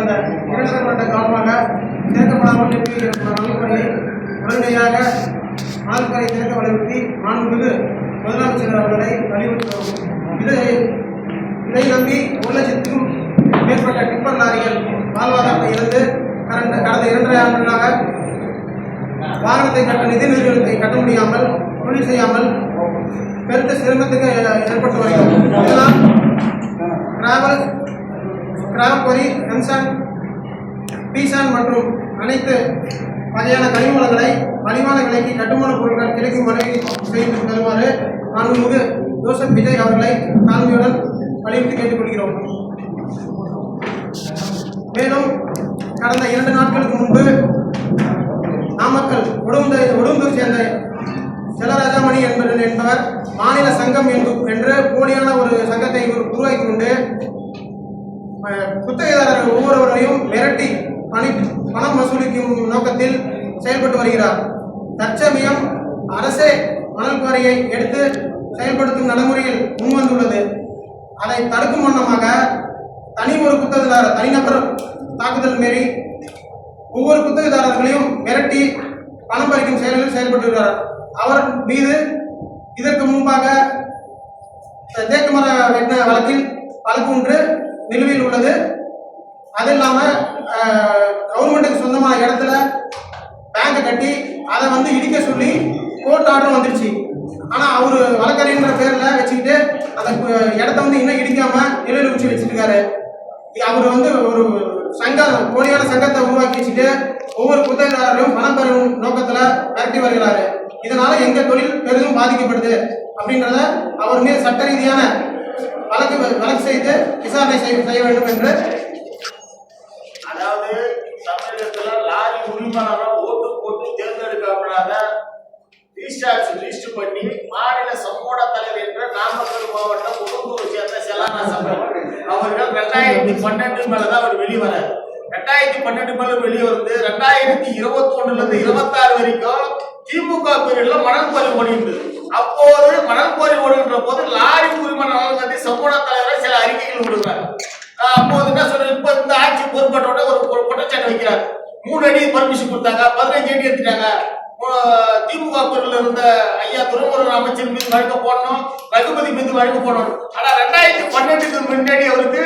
கடந்த 2 வருட காலமாக சேர்க்கப்படாமல் நிறுத்தியிருக்கிற வழிமுறையை உடனடியாக மணல்கரை திறக்க வலியுறுத்தி மாண்புமிகு முதலமைச்சர் அவர்களை வலியுறுத்துகிறோம். இதை நம்பி 1 லட்சத்துக்கும் மேற்பட்ட டிப்பர் லாரிகள் வாழ்வாதாரத்தை இருந்து கடந்த 2.5 ஆண்டுகளாக வாகனத்தை கட்ட நிதி நிறுவனத்தை கட்ட முடியாமல் தொழில் செய்யாமல் பெருத்த சிரமத்துக்கு ஏற்பட்டு வருகிறது. இதனால் கிராவல் பொறி, எம்சான், பீசான் மற்றும் அனைத்து வகையான கனிமூலங்களை மலிவான விலைக்கு கட்டுமான பொருட்கள் கிடைக்கும் வகையில் செய்து தருமாறு மாண்புமிகு ஜோசப் விஜய் அவர்களை தாழ்மையுடன் வலியுறுத்தி கேட்டுக்கொள்கிறோம். மேலும் கடந்த 2 நாட்களுக்கு முன்பு நாமக்கல் உடும்பூர் சேர்ந்த செலராஜாமணி என்பவர் மாநில சங்கம் என்று போலியான ஒரு சங்கத்தை உருவாக்கி கொண்டு குத்தகைதாரர்கள் ஒவ்வொருவரையும் மிரட்டி பணம் வசூலிக்கும் நோக்கத்தில் செயல்பட்டு வருகிறார். தற்சமயம் அரசே மணல் குவாரியை எடுத்து செயல்படுத்தும் நடைமுறையில் முன்வந்துள்ளது. அதை தடுக்கும் வண்ணமாக ஒரு குத்தகைதாரர் தனிநபர் தாக்குதல் மீறி ஒவ்வொரு குத்தகைதாரர்களையும் மிரட்டி பணம் பறிக்கும் செயல்களில் செயல்பட்டுள்ளார். அவர் மீது இதற்கு முன்பாக தேக்குமர வெட்ட வழக்கில் வழக்கு ஒன்று நிலுவையில் உள்ளது. அது இல்லாமல் கவர்மெண்ட்டுக்கு சொந்தமான இடத்துல பேங்கை கட்டி அதை இடிக்க சொல்லி கோர்ட் ஆர்டர் வந்துருச்சு. ஆனால் அவர் வழக்கறிஞர் பேரில் வச்சுக்கிட்டு அந்த இடத்த இன்னும் இடிக்காம நிலுவையில் வச்சு வச்சுருக்காரு. அவர் ஒரு போலியான சங்கத்தை உருவாக்கி வச்சுட்டு ஒவ்வொரு குத்தகைதாரரையும் பணம் பெறும் நோக்கத்தில் மிரட்டி வருகிறாரு. இதனால எங்க தொழில் பெரிதும் பாதிக்கப்படுது அப்படின்றத அவர் மீது சட்ட ரீதியான வழக்கு செய்து விசாரணை செய்ய வேண்டும் என்று. அதாவது தமிழகத்தில் லாரி உரிமையாளர் ஓட்டு போட்டு தேர்ந்தெடுக்கப்படாத லிஸ்ட் பண்ணி மாநில சமூக தலைவர் என்ற நாமக்கல் மாவட்டம் உடும்பூர் சேர்ந்த செலானா சபை அவர்கள் 2012 மேலதான் அவர் வெளிவரார். 2012 மேல வெளியே வந்து 2021 26 வரைக்கும் திமுக பேரில் மணல் குவாரி ஓடிட்டு. அப்போது மணல் குவாரி ஓடுகின்ற போது லாரி உரிமை நலன் கட்டி சமூக தலைவர் சில அறிக்கைகள் விடுறாரு. அப்போது என்ன சொல்ற, இப்ப இந்த ஆட்சி பொறுப்பேற்றோட ஒரு குற்றச்சாட்டு வைக்கிறார். 3 அடி பர்மிஷன் கொடுத்தாங்க, 15 அடி எடுத்துட்டாங்க. திமுக பேரில் இருந்த ஐயா துறைமுருகன் அமைச்சர் மீது வழக்கு போடணும், ரகுபதி மீது வழக்கு போடணும். ஆனா 2012 முன்னாடி அவருக்கு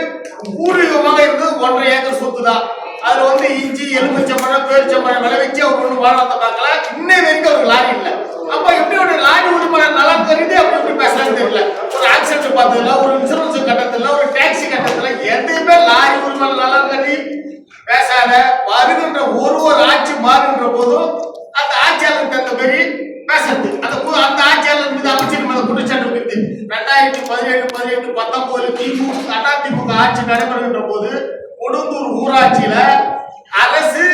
பூர்வீகமாக இருந்தது 1.5 ஏக்கர் சொத்து தான். அதுல இஞ்சி, எலுமிச்சம்பழம், பேரிச்சம்பழம் விளைவிச்சு அவர் ஒண்ணு வாழ்வாத பார்க்கல. இன்னை வரைக்கும் அவருக்கு லாரி இல்லை. அப்ப எப்படி ஒரு லாரி உரிமையாளர் நலம் கருதி அப்படி எப்படி பேசலாம்னு தெரியல. ஒரு ஆக்சிடென்ட் பார்த்ததுல, ஒரு இன்சூரன்ஸ் கட்டத்துல, ஒரு டாக்ஸி கட்டத்துல எதுவுமே லாரி உரிமையாளர் நலம் கருதி பேசாத. வருகின்ற ஒரு ஆட்சி மாறுகின்ற போதும் அந்த ஆட்சியாளருக்கு தகுந்த மாதிரி பேசுறது. அந்த ஆட்சியாளர் மீது அமைச்சர் மேல குற்றச்சாட்டு இருக்குது. 2017, 18, 19 அதிமுக ஆட்சி நடைபெறுகின்ற போது கொடுந்தூர் ஊராட்சியில அரசு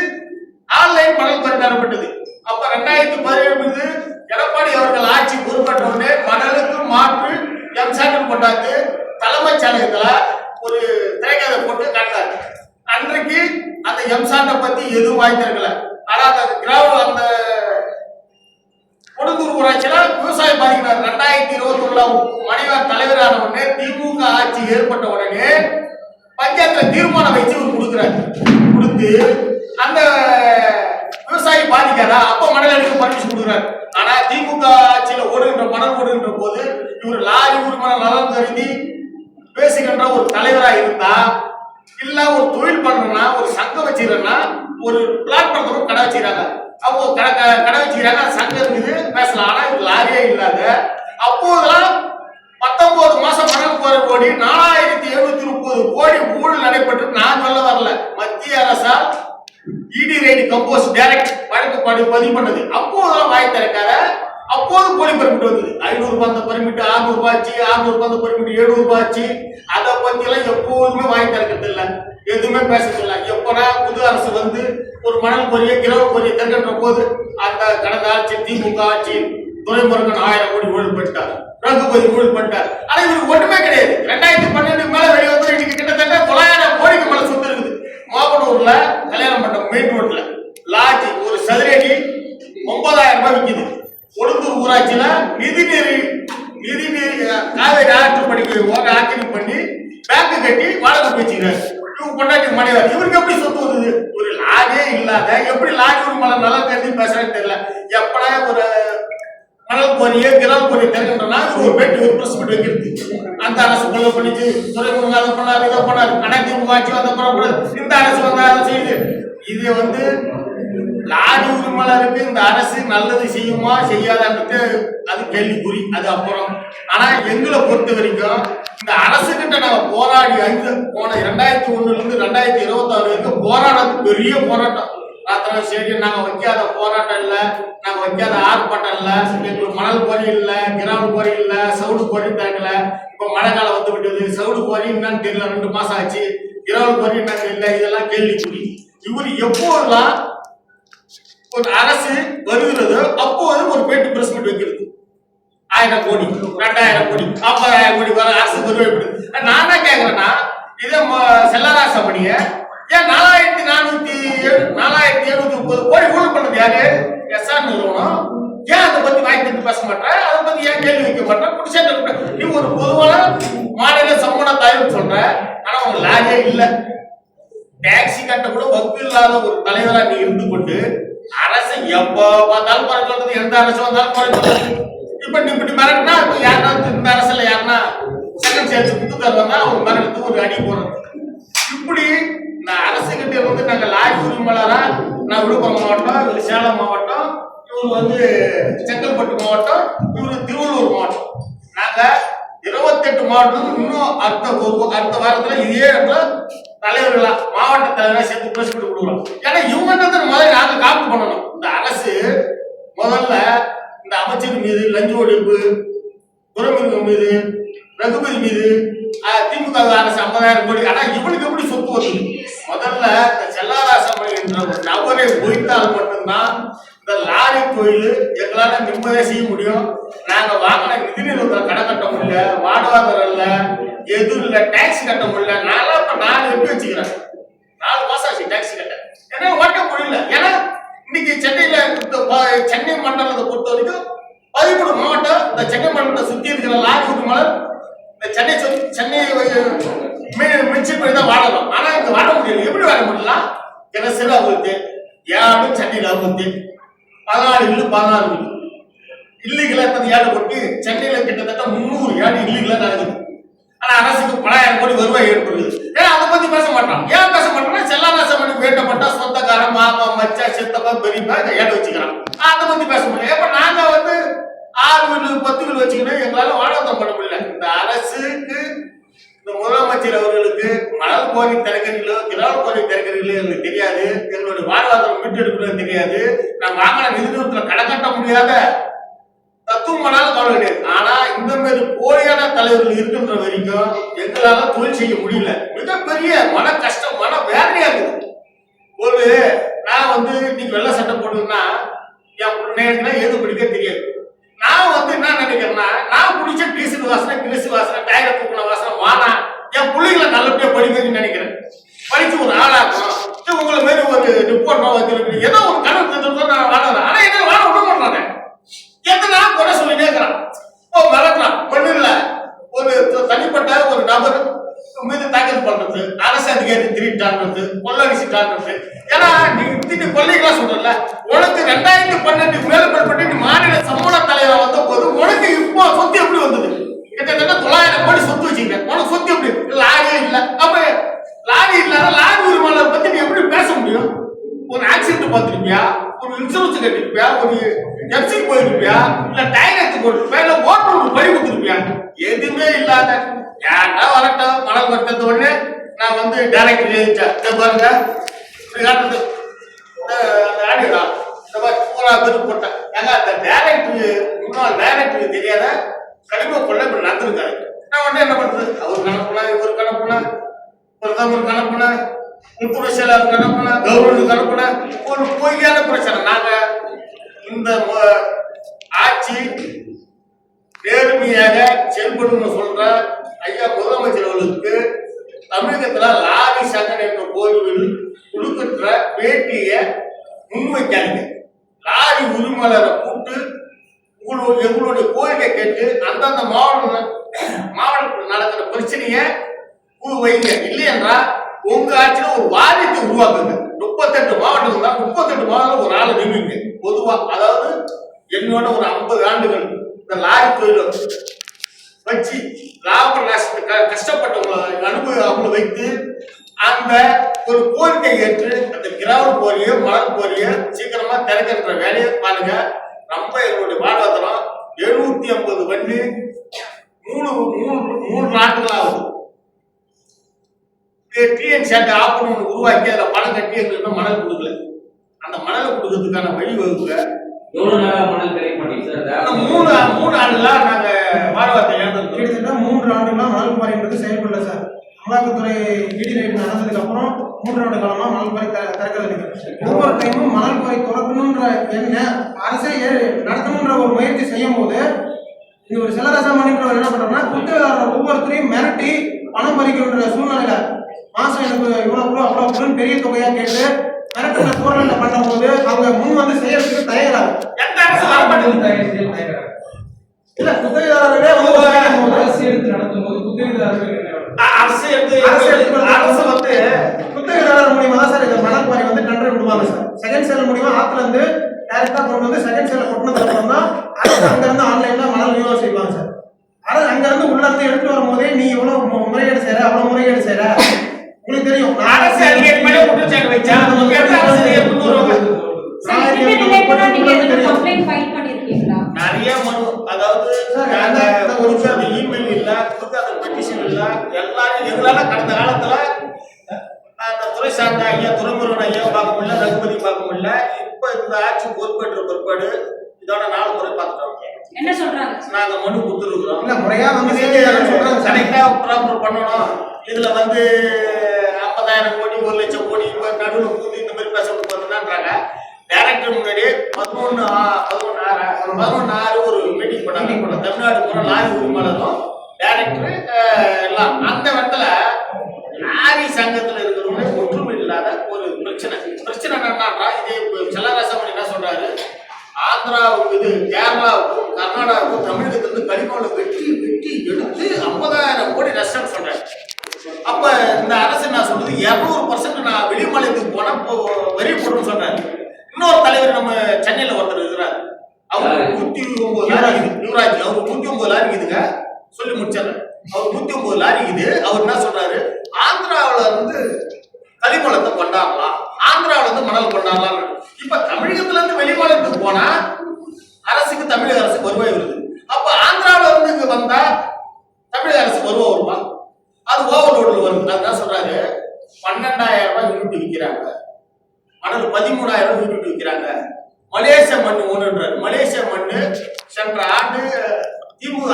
ஆன்லைன் மணல் குவாரி நடப்பட்டது. அப்ப 2017 எடப்பாடி அவர்கள் ஆட்சி பொறுப்பேற்ற உடனே மணலுக்கு மாற்று எம்சாண்ட் கொண்டாந்து தலைமைச் செயலகத்துல ஒரு திரைக்கதை போட்டு காட்டினார். அன்றைக்கு அந்த எம்சாண்டை பத்தி எதுவும் வாய்த்திருக்கல. ஆனா அந்த கொடுந்தூர் ஊராட்சியில விவசாயம் பாதிக்கிறார். 2021 மணிவார் தலைவரான உடனே திமுக ஆட்சி ஏற்பட்ட உடனே பஞ்சாயத்துல தீர்மானம் வச்சு கொடுத்து அந்த விவசாயி பாதிக்காதா, அப்ப மணல் எடுக்க பர்மிஷன் கொடுக்குறாரு. ஆனா திமுக ஆட்சியில மணல் ஓடுகின்ற போது இவர் லாரி உரிமை நலன் கருதி பேசுகின்ற ஒரு தலைவரா இருந்தா, இல்ல ஒரு தொழில் பண்றா, ஒரு சங்கம் வச்சுக்கிறா, ஒரு பிளாட் பண்றவங்க கடை வச்சுக்கிறாங்க, அவங்க கடை வச்சுக்கிறாங்க, சங்கம் இருக்குது பேசலாம். ஆனா இது லாரியே இல்லாத அப்போதெல்லாம் 19 மாசம் மணல் குவாரி ஓடி 4730 கோடி ஊழல் நடைபெற்று நான் சொல்ல வரல. மத்திய அரசால் இடி ரைடு கம்போஸ் டைரக்ட் வழக்கு பதிவு பண்ணது. அப்போதெல்லாம் வாய் திறக்காத. அப்போது போலி பர்மிட் வந்தது. 500 ரூபாய் அந்த பர்மிட் 600 ரூபாய் ஆச்சு, 600 ரூபாய் அந்த பர்மிட் 700 ரூபாய் ஆச்சு. அதை பத்தி எல்லாம் எப்போதுமே வாய் திறக்கிறது இல்லை, எதுவுமே பேசுறது இல்லை. எப்பனா புது அரசு ஒரு மணல் பொறியை கிரவ பொறியை திறக்கின்ற போது அந்த கடந்த ஆட்சி திமுக ஆட்சி துரைமுருகன் 1000 கோடி ஊழல் பண்ணிட்டார், ரகுபதி ஊழல் பண்ணிட்டார். ஆனா இவருக்கு ஒண்ணுமே கிடையாது. 2012 மேல வெளியே வந்து இன்னைக்கு கிட்டத்தட்ட 900 கோடிக்கு மேல சொத்து இருக்குது. மாவட்டூர்ல கல்யாணம் மண்டபம் மெயின் ரோட்ல லாட்ஜ் ஒரு சதுரடி 9000 ரூபாய் விற்குது. கொடுந்தூர் ஊராட்சியில நிதிநீர் காவேரி ஆற்று படிக்க ஆக்கிரமிப்பு பண்ணி பேங்க் கட்டி வாடகை வச்சுக்கிறாரு. இவருக்கு பொண்டாட்டி மனைவர் இவருக்கு எப்படி சொத்து வருது? ஒரு லாரியே இல்லாத எப்படி லாரி உரிமையாளர் நல்லா தெரிஞ்சு பேசுறேன்னு தெரியல. எப்படா ஒரு மணல் கோரியே கிராம கோரி தெரிஞ்சுட்டோம்னா ஒரு பேட்டி ஒரு பிரஸ் மீட் வைக்கிறது. அந்த அரசு கொள்ள பண்ணிச்சு, துறைமுருகன் அதை பண்ணாரு, இதை பண்ணாரு, அதிமுக ஆட்சி வந்த பிறகு இந்த அரசு வந்த அதை செய்யுது. இது வந்து லாரி உரிமையாளருக்கு இந்த அரசு நல்லது செய்யுமா செய்யாதான்றது அது கேள்விக்குறி, அது அப்புறம். ஆனா எங்களை பொறுத்த வரைக்கும் இந்த அரசு கிட்ட நாங்க போராடி போன 2001 இருந்து 2026 வரைக்கும் போராடுறது பெரிய போராட்டம். ராத்திரம் ஸ்டேடியம் நாங்க வைக்காத போராட்டம் இல்ல, நாங்க வைக்காத ஆர்ப்பாட்டம் இல்ல, எங்களுக்கு மணல் கோரி இல்ல, கிராம கோரி இல்ல, சவுடு கோரி திறக்கல. இப்ப மழை காலம் வந்து விட்டது, சவுடு கோரி என்னன்னு தெரியல, 2 மாசம் ஆச்சு. கிராம கோரி என்னன்னு தெரியல, இதெல்லாம் கேள்விக்குறி. இவர் எப்போதெல்லாம் ஒரு அரசு வருகிறது அப்போது ஒரு பேட்டி பிரஸ் மீட் வைக்கிறது. 1000 கோடி 2000 கோடி 50,000 கோடி வர அரசு வருவது. நான் என்ன கேட்கிறேன்னா, இதே செல்லராசமணிய ஏன் 4,730 கோடி ஊழல் பண்ணது யாரு? எஸ்ஆர் நிறுவனம். ஏன் அதை பத்தி வாய்ப்பு பேச மாட்டேன், அதை பத்தி ஏன் கேள்வி வைக்க மாட்டேன்? குடிச்சேன் நீ ஒரு பொதுவான மாநில சம்பள தாய்வு சொல்ற, ஆனா உங்க லாரியே இல்ல. டாக்ஸி கட்ட கூட வக்கு இல்லாத ஒரு தலைவரா நீ இருந்து கொண்டு அரசு எப்ப பார்த்தாலும் குறை சொல்றது, எந்த அரசு வந்தாலும் குறை சொல்றது. இப்ப நீ இப்படி மிரட்டினா யாருன்னா இந்த அரசுல யாருன்னா செகண்ட் சேர்த்து குத்து தருவாங்க, அவங்க மிரட்டு ஒரு அடி போடுறது. இப்படி இந்த அரசு கிட்ட வந்து நாங்க லாரி உரிமையாளரா, நான் விழுப்புரம் மாவட்டம், இவர் சேலம் மாவட்டம், இவர் வந்து செங்கல்பட்டு மாவட்டம், இவர் திருவள்ளூர் மாவட்டம், நாங்க 28 மாவட்டம் இன்னும் அடுத்த வாரத்துல இதே இடத்துல தலைவர்களா மாவட்ட தலைவரா சேர்த்து பிரஸ் மீட் கொடுக்குறோம். ஏன்னா இவங்க முதல்ல நாங்க காப்பு பண்ணணும். இந்த அரசு முதல்ல இந்த அமைச்சர் மீது லஞ்ச ஒழிப்பு, துறைமுருகன் மீது, ரகுபதி மீது, திமுக அரசு 50,000 கோடி. ஆனா இவனுக்கு எப்படி சொத்து வருது? முதல்ல இந்த செல்லாராசமணி என்ற ஒரு நபரை ஒழித்தால் மட்டும்தான் இந்த லாரி தொழில் எங்களால நிம்மதியா செய்ய முடியும். நாங்க வாங்கின நிதி நிறுவனத்தை கடை கட்ட முடியல, வாடகை இல்ல, எதுவும் இல்ல, டாக்ஸி கட்ட முடியல. நான் இப்ப 4 எட்டு வச்சுக்கிறேன், 4 மாசம் ஆச்சு டாக்ஸி கட்ட, ஏன்னா ஓட்ட முடியல. ஏன்னா இன்னைக்கு சென்னையில சென்னை மண்டலத்தை பொறுத்த வரைக்கும் 13 மாவட்டம், இந்த சென்னை மண்டலத்தை சுத்தி இருக்கிற லாரி உரிமையாளர் இந்த சென்னை மின்சிப்பல் தான் வாழலாம். ஆனா இங்க வாழ முடியல. எப்படி வாழ முடியலாம்? கிணசில அவங்களுக்கு ஏழு, சென்னையில் அவங்களுக்கு 14 இல்லு 16 இல்லு இல்லீகலா ஏழு கொட்டி சென்னையில கிட்டத்தட்ட 300 ஏழு இல்லீகலா நடக்குது. ஆனா அரசுக்கு 10,000 கோடி வருவாய் ஏற்படுது. ஏன்னா அதை பத்தி பேச மாட்டான். ஏன் பேச மாட்டோம்னா செல்லாராசமணி வேண்டப்பட்ட சொந்தக்காரன், மாமா, மச்சா, சித்தப்பா, பெரியப்பா இதை ஏடு வச்சுக்கிறான். அதை பத்தி பேச முடியும். இப்ப நாங்க வந்து 6 வீடு 10 வீடு வச்சுக்கணும், எங்களால வாழ்வாதாரம் பண்ண முடியல. இந்த அரசுக்கு, இந்த முதலமைச்சர் அவர்களுக்கு மணல் கோரி திறக்கிறீங்களோ கிராம கோரி திறக்கிறீங்களோ எங்களுக்கு தெரியாது. எங்களுடைய வாழ்வாதாரம் மீட்டெடுக்கிறது தெரியாது. நான் வாங்கின நிதி நிறுவனத்துல கடை கட்ட முடியாத தத்துவமானாலும் கவலை கிடையாது. ஆனா இந்த மாதிரி போலியான தலைவர்கள் இருக்கின்ற வரைக்கும் எங்களால தொழில் செய்ய முடியல. மிகப்பெரிய மன கஷ்டம், மன வேதனையா இருக்குது. ஒரு நான் வந்து இன்னைக்கு வெள்ளை சட்டை போட்டுன்னா என் பிள்ளைங்கன்னா எது பிடிக்க தெரியாது. நான் வந்து என்ன நினைக்கிறேன்னா, நான் பிடிச்ச டீசல் வாசனை, கிரிசு வாசனை, டயரை தூக்கின வாசனை வானா என் பிள்ளைங்களை நல்லபடியா படிக்கணும்னு நினைக்கிறேன். படிச்சு ஒரு ஆளாக்கணும். உங்களை மாரி ஒரு ரிப்போர்ட் வச்சிருக்கீங்க, ஏதோ ஒரு கணக்கு தெரிஞ்சு நான் வாழறேன். ஆனா என்ன வாழ விட மாட்டானே, எத்தனை குறை சொல்லிட்டே இருக்கிறான். மிரட்டலாம் ஒண்ணு இல்ல, ஒரு தனிப்பட்ட ஒரு நபர் மீது தாக்கல் பண்றது, அரசு அதிகாரி திருட்டான்றது, கொள்ளடிச்சுட்டான்றது. ஏன்னா நீ கொள்ளைகளா சொல்றல, உனக்கு 2012 மேல்பட்டு நீ மாநில சமூக தலைவர் வந்த போது உனக்கு இப்போ சொத்து எப்படி வந்தது? கிட்டத்தட்ட 900 கோடி சொத்து வச்சுக்கிறேன். உனக்கு சொத்து எப்படி? லாரியே இல்ல. அப்ப லாரி இல்லாத லாரி உரிமையாளர் பத்தி நீ எப்படி பேச முடியும்? ஒரு ஆக்சிடென்ட் பார்த்திருப்பியா, ஒரு இன்சூரன்ஸ் கட்டிருப்பியா, ஒரு எஃப்சி போயிருப்பியா, இல்ல டைரக்ட் போயிருப்பியா, இல்ல ஓட்டுநர் படி கொடுத்துருப்பியா? எதுவுமே இல்லாத ஏன்டா வரட்டும் மணல் வருத்தது உடனே நான் வந்து டைரக்டர் எழுதிட்டேன். பாருங்க ஆடியோடா பூரா பேர் போட்டேன். ஏங்க அந்த டைரக்டர் முன்னாள் டைரக்டருக்கு தெரியாத கடிம கொள்ள இப்ப நடந்திருக்காரு. நான் உடனே என்ன பண்றது? அவர் கணப்புனா, இவர் கணப்புனா, பிரதமர் கணப்புனா, உள்துறை செயலாளர் கணப்புனா, கவர்னர் கணப்புனா, ஒரு பொய்யான பிரச்சனை. நாங்க இந்த ஆட்சி நேர்மையாக செயல்படும் சொல்ற ஐயா முதலமைச்சர் அவர்களுக்கு தமிழகத்துல லாரி சங்கன் என்ற கோரிக்கையில் கொடுக்கின்ற பேட்டிய முன்வைக்காதீங்க. லாரி உரிமையாளரை கூப்பிட்டு எங்களுடைய கோரிக்கை கேட்டு அந்தந்த மாவட்டத்தில் நடக்கிற பிரச்சனைய வைங்க. இல்லையென்றா உங்க ஆட்சியில ஒரு வாரியத்தை உருவாக்குங்க. 38 மாவட்டம் இருந்தா 38 மாவட்டம் ஒரு ஆளை நியமிங்க பொதுவா. அதாவது என்னோட ஒரு 50 ஆண்டுகள் இந்த லாரி தொழில வச்சு லாப நஷ்டத்துக்கு கஷ்டப்பட்டவங்களை அவங்களை வைத்து அந்த ஒரு கோரிக்கை ஏற்று அந்த கிராம கோரிய மணல் கோரிய சீக்கிரமா திறக்கின்ற வேலையை பாருங்க. ரொம்ப எங்களுடைய வாழ்வாதாரம் 750 வண்டி 3 நாட்கள் ஆகுது. டிஎன் ஷேட் ஆப்பணும் உருவாக்கி அதில் பணம் கட்டி எங்களுக்கு மணல் கொடுக்கல. அந்த மணலை கொடுக்கறதுக்கான வழி வகுப்புல மணல் கிடைக்க மாட்டேங்குது. 3 ஆண்டுலாம் நாங்க வாழ்வாதாரத்தை இழந்திருக்கோம். கிட்டத்தட்ட 3 ஆண்டுகளாக மணல் குவாரின்றது செயல்படல சார். அமலாக்கத்துறை இடி ரைட் நடந்ததுக்கு அப்புறம் 3 ஆண்டு காலமா மணல் குவாரி திறக்கிறது இருக்கு. ஒவ்வொரு டைமும் மணல் குவாரி திறக்கணுன்ற அரசே நடத்தணுன்ற ஒரு முயற்சி செய்யும் போது இது ஒரு சிலரசாமணின்றவர் என்ன பண்றாருன்னா குத்தகைதாரர் ஒவ்வொருத்தரையும் மிரட்டி பணம் பறிக்கின்ற சூழ்நிலையில மாசம் எனக்கு இவ்வளவு அவ்வளவு பெரிய தொகையா கேட்டு மிரட்டுற சூழ்நிலை பண்ணும் போது அவங்க முன் வந்து செய்யறதுக்கு தயங்குறாங்க. இல்ல குத்தகைதாரர்களே அரசு எடுத்து நடத்தும் போது குத்தகைதாரர்கள் அரசு வந்து குத்தகைதாரர் மூலியமா தான் சார் இந்த மணல் குவாரி வந்து டெண்டர் விடுவாங்க சார். செகண்ட் சேல் மூலியமா ஆத்துல இருந்து டைரக்டா கொண்டு வந்து செகண்ட் சேல கொட்டினதுக்கு அப்புறம் தான் அரசு அங்க இருந்து ஆன்லைன்ல மணல் விநியோகம் செய்வாங்க சார். அரசு அங்க இருந்து உள்ள இருந்து எடுத்து வரும்போதே நீ எவ்வளவு முறையீடு செய்யற அவ்வளவு முறையீடு செய்யற உங்களுக்கு தெரியும். அரசு அதிகாரி மேல குற்றச்சாட்டு வச்சா நிறைய மனு, அதாவது இமெயில் இல்ல கொடுக்காத பெட்டிஷன் இல்ல எல்லாரும் எங்களால கடந்த காலத்துல அந்த துறை சார்ந்த ஐயா துறைமுருகன் ஐயா பார்க்க முடியல, ரகுபதி பார்க்க முடியல. இப்ப இந்த ஆட்சி பொறுப்பேற்ற பிற்பாடு இதோட 4 முறை பார்த்துட்டோம். என்ன சொல்றாங்க? நாங்க மனு கொடுத்துருக்கிறோம். இல்ல முறையா வந்து சொல்றாங்க கரெக்டா ப்ராப்பர் பண்ணணும். இதுல வந்து 50,000 கோடி 1 லட்சம் கோடி இப்ப நடுவில் கூட்டி இந்த மாதிரி பேசணும் பார்த்தீங்கன்னாங்க. டைரக்டர் முன்னாடி 11/6 ஒரு மீட்டிங் பண்ணாங்க. தமிழ்நாடு பூரா லாரி உரிமையாளரும் டைரக்டர் எல்லாம் அந்த இடத்துல லாரி சங்கத்துல இருக்கிறவங்க ஒற்றுமை இல்லாத ஒரு பிரச்சனை என்னன்னா இதே செல்லராசமணி என்ன சொல்றாரு, ஆந்திராவுக்கு இது கேரளாவுக்கும் கர்நாடகாவுக்கும் தமிழகத்திலிருந்து கனிமவளை வெட்டி எடுத்து 50,000 கோடி நஷ்டம் சொல்றாரு. அப்ப இந்த அரசு என்ன சொல்றது 200% நான் வெளி மாநிலத்துக்கு போனா வரி போடுன்னு சொல்றாரு. இன்னொரு தலைவர் நம்ம சென்னையில ஒருத்தர் இருக்கிறார், அவரு 109 லாரி இருக்குது. யுவராஜ் அவரு 109 லாரி இருக்குதுங்க. சொல்லி முடிச்சாரு. அவர் 109 லாரி இருக்குது. அவர் என்ன சொல்றாரு, ஆந்திராவில இருந்து கனிமவளத்தை கொண்டாடலாம், ஆந்திராவில இருந்து மணல் கொண்டாடலாம். இப்ப தமிழகத்துல இருந்து வெளி மாநிலத்துக்கு போனா அரசுக்கு தமிழக அரசுக்கு வருவாய் வருது. அப்ப ஆந்திராவில இருந்து இங்க வந்தா தமிழக அரசு வருவா வருமா? அது ஓவர்லோட்ல வருது. அதுதான் சொல்றாரு 12,000 ரூபாய் யூனிட் விற்கிறாங்க, மணல் 13,000 யூனிட் விற்கிறாங்க. மலேசியா மண் ஒன்றுன்றாரு. மலேசியா மண்ணு சென்ற ஆண்டு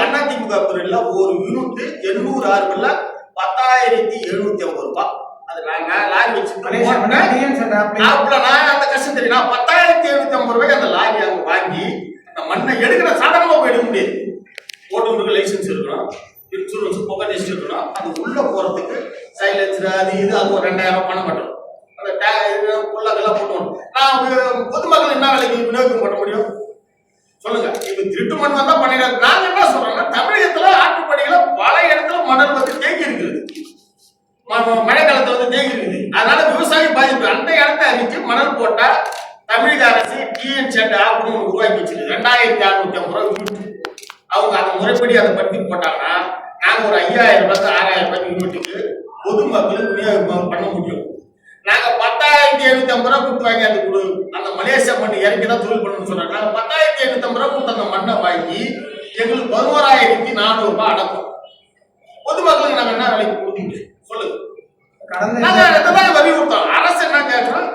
அண்ணா திமுக பிரிவுல ஒரு யூனிட் 800 ஆறுல 10,750 ரூபாய். அது நான் லாரி வச்சுருக்கேன். நான் அந்த கஷ்டம் தெரியும். நான் 10,750 ரூபாய்க்கு அந்த லாரி அவங்க வாங்கி அந்த மண்ணை எடுக்கிற சாதாரணமா போய் எடுக்க முடியாது. ஓட்டுநருக்கு லைசன்ஸ் இருக்கணும், இன்சூரன்ஸ் புகை டெஸ்ட் இருக்கணும். அது உள்ள போறதுக்கு சைலன்சர் அது இது அது ஒரு 2,000 பணம் கட்டணும். அந்த புள்ளதெல்லாம் போட்டுவோம். நான் பொதுமக்கள் என்ன வேலைக்கு விநியோகம் பண்ண முடியும் சொல்லுங்க? இப்ப திருட்டு மண் வந்தா பண்ணிடாது. நாங்க என்ன சொல்றோம்னா தமிழகத்துல ஆற்றுப்படையில பல இடத்துல மணல் வந்து தேங்கி இருக்குது, மழை காலத்துல வந்து தேங்கி இருக்குது. அதனால விவசாயி பாதிப்பு. அந்த இடத்த அறிவிச்சு மணல் போட்டா தமிழக அரசு டிஎன் ஷெட் ஆப்னு உருவாக்கி வச்சிருக்கு. 2,650 ரூபாய் அவங்க அந்த முறைப்படி அதை படுத்தி போட்டாங்கன்னா நாங்க ஒரு 5,000 ரூபாய்க்கு 6,000 ரூபாய்க்கு யூனிட்டுக்கு பொதுமக்களுக்கு விநியோகம் பண்ண முடியும். நாங்க 10,750 ரூபாய் கொடுத்து வாங்கி அந்த மலேசியா மண்ணு இறக்கிதான் தொழில் பண்ணணும்னு சொன்னாங்க. நாங்க 10,750 ரூபாய் கொடுத்து அந்த மண்ணை வாங்கி எங்களுக்கு 11,400 ரூபாய் அடக்கும். பொதுமக்களுக்கு நாங்க என்ன விலைக்கு கொடுத்தீங்க சொல்லுங்க? நாங்க வரி கொடுத்தோம். அரசு என்ன கேட்கிறோம்,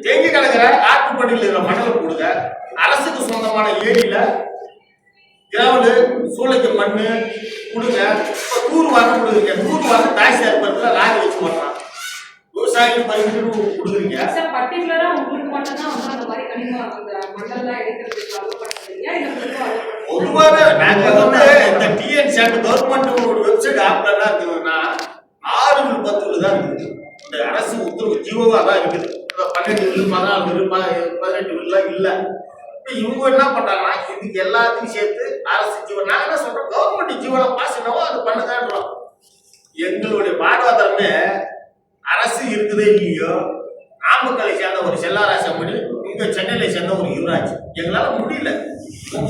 தேங்கி கிடக்கிற ஆற்றுப்படியில் இருக்கிற மணலை கொடுங்க. அரசுக்கு சொந்தமான ஏரியில கிராவலு சூளைக்கு மண்ணு கொடுங்க. இப்ப தூர் வாரம் கொடுக்குறீங்க. தூர் வாரம் தாய் சேர்ப்பதுல லாரி வச்சு மாட்டான். விவசாயிகள் பரிந்துரை கொடுக்குறீங்க. சார் பர்టిక్యులரா உங்களுக்கு மட்டும் தான் வந்து அந்த மாதிரி கனிம மண்ணெல்லாம் எடுக்கிறதுக்கு அலோவப்படுறீங்க. பொதுவாக நாங்க வந்து இந்த டிஎன் ஷெட் கவர்மெண்ட் வெப்சைட் ஆப்ல இருக்குதுன்னா 6/10 தான் இருக்குது. இந்த அரசு உத்தரவு ஜீவோவா தான் இருக்குது. 12 வில் 14 வில் 18 வில்லாம் இல்ல. இவங்க என்ன பண்றாங்கன்னா இதுக்கு எல்லாத்தையும் சேர்த்து அரசு ஜீவன் நாங்க என்ன சொல்றோம், கவர்மெண்ட் ஜீவனை பாஸ் என்னவோ அது பண்ணுங்கன்றோம். எங்களுடைய வாழ்வாதாரமே அரசு இருக்குதோ இல்லையோ, நாமக்கலை சேர்ந்த ஒரு செல்லாராசம்மணி, இங்க சென்னையில சேர்ந்த ஒரு யுவராஜ், எங்களால முடியல.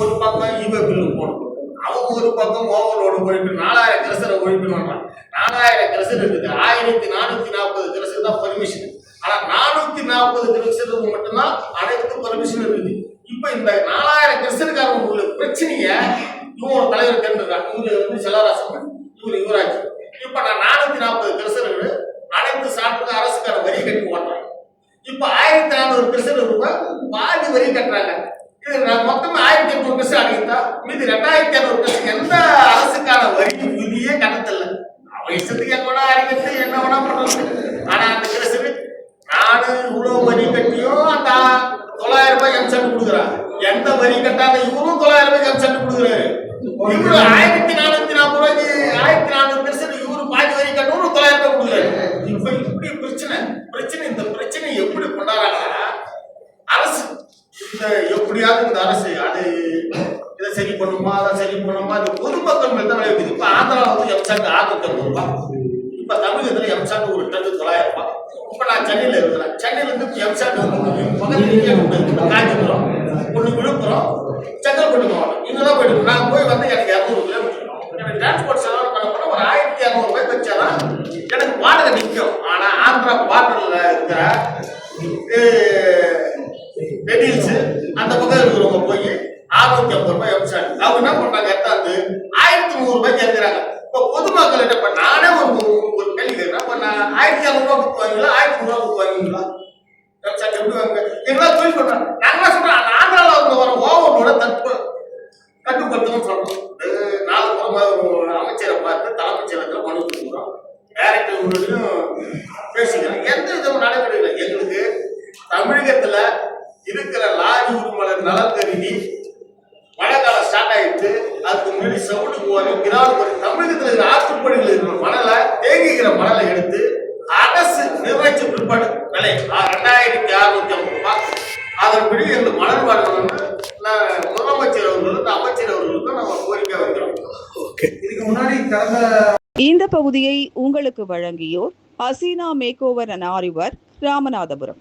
ஒரு பக்கம் ஈவே பில்லு போடணும், அவங்க ஒரு பக்கம் ஓவர்லோடு ஒழிப்பு 4000 கிரசரை ஒழிக்கணும்னா 4000 கிரசர் இருக்குது. 1440 கிரசர் தான் பர்மிஷன். ஆனா 440 கிரசருக்கு மட்டும்தான் அனைத்து பர்மிஷன் இருக்குது. இப்ப இந்த 4000 கிரசருக்கான உள்ள பிரச்சனைய இவங்க ஒரு தலைவர் தேர்ந்தெடுக்கிறாங்க. இவரு வந்து செல்லாராசம்மன், இவரு யுவராஜ். இப்ப நான் 440 கிரசர்கள் அனைத்து சாட்டுக்கு அரசுக்கான வரி கட்டி ஓட்டுறேன். இப்ப 1400 கிரசர் ரூபாய் பாதி வரி கட்டுறாங்க. இது மொத்தமா 1800 கிரசர் அடைந்தா மீதி 2200 கிரசர் எந்த அரசுக்கான வரி விதியே கட்டத்தில்ல. அவன் இஷ்டத்துக்கு என்ன வேணா அறிவித்து என்ன வேணா பண்றது. ஆனா அந்த கிரசரு நானு இவ்வளவு வரி கட்டியும் அந்த 900 ரூபாய் எம்செட் கொடுக்குறான். எந்த வரி கட்டாத இவரும் 900 ரூபாய் எம்செட் கொடுக்குறாரு. இவரு 1440 ரூபாய்க்கு 1400 கிரசர் இவரு பாதி வரி கட்டணும் 900 ரூபாய் கொடுக்குறாரு. இப்ப இப்படி பிரச்சனை இந்த பிரச்சனை எப்படி கொண்டாடுறாங்கன்னா, அரசு இந்த எப்படியாவது இந்த அரசு அது இதை சரி பண்ணுமா அதை சரி பண்ணுமா, அது பொதுமக்கள் மேல் தான் விளைவிக்குது. இப்ப ஆந்திராவில் வந்து எம்சாண்ட் 650 ரூபாய், இப்ப தமிழகத்துல எம்சாண்ட் ஒரு டன் 900 ரூபாய். இப்ப நான் சென்னையில இருக்கிறேன். சென்னையில இருந்து எம்சாண்ட் வந்து பக்கத்துல காஞ்சிபுரம், ஒண்ணு விழுப்புரம், செங்கல்பட்டு மாவட்டம், இங்கதான் போயிட்டு நான் போய் வந்து எனக்கு 200 கிலோமீட்டர் எனக்கு டிரான்ஸ்போர்ட் செலவு பண்ண போனா ஒரு 1200 ரூபாய் வச்சாதான் எனக்கு வாடகை நிற்கும். ஆனா ஆந்திரா பார்டர்ல இருக்கிற டெடில்ஸ் அந்த பக்கம் இருக்கிறவங்க போய் 650 ரூபாய் எம்சாண்ட் அவங்க என்ன பண்றாங்க, எத்தாந்து 1100 ரூபாய்க்கு ஏற்கிறாங்க. இப்ப பொதுமக்கள் என்ன பண்ண, நானே ஒரு கேள்வி கேட்கிறேன். இப்ப நான் 1200 ரூபாய் கொடுத்துவாங்களா 1300 ரூபாய் கொடுத்துவாங்களா எம்சாண்ட் எப்படி வாங்க எங்களா தொழில் பண்றாங்க. நாங்க என்ன சொல்றோம், ஆந்திராவில் அவங்க வர ஓவரோட கட்டுப்படுத்தணும் சொல்றோம். 4 புறமா அமைச்சரை பார்த்து தலைமைச் செயலகத்தில் மனு கொடுக்குறோம். டைரக்டர் பேசிக்கிறோம். எந்த விதமும் நடைபெறவில்லை. எங்களுக்கு தமிழகத்துல இருக்கிற லாரி உரிமையாளர் நலன் கருதி மழைக்காலம் ஸ்டார்ட் ஆயிடுச்சு. அதுக்கு முன்னாடி சவுண்டு போவாங்க ஒரு தமிழகத்துல இருக்கிற ஆற்றுப்படிகள் இருக்கிற மணலை தேங்கிக்கிற மணலை எடுத்து அரசு நிர்ணயிச்ச பிற்பாடு விலை 2650 ரூபாய். அதன்படி எங்களுக்கு மணல் வாங்கணும்னு முதலமைச்சர் அவர்களுக்கு அமைச்சர் அவர்களுக்கு நம்ம கோரிக்கை வைக்கிறோம். இதுக்கு முன்னாடி கடந்த இந்த பகுதியை உங்களுக்கு வழங்கியோர் அசீனா மேக் ஓவர் அண்ட் ஆரிவர், ராமநாதபுரம்.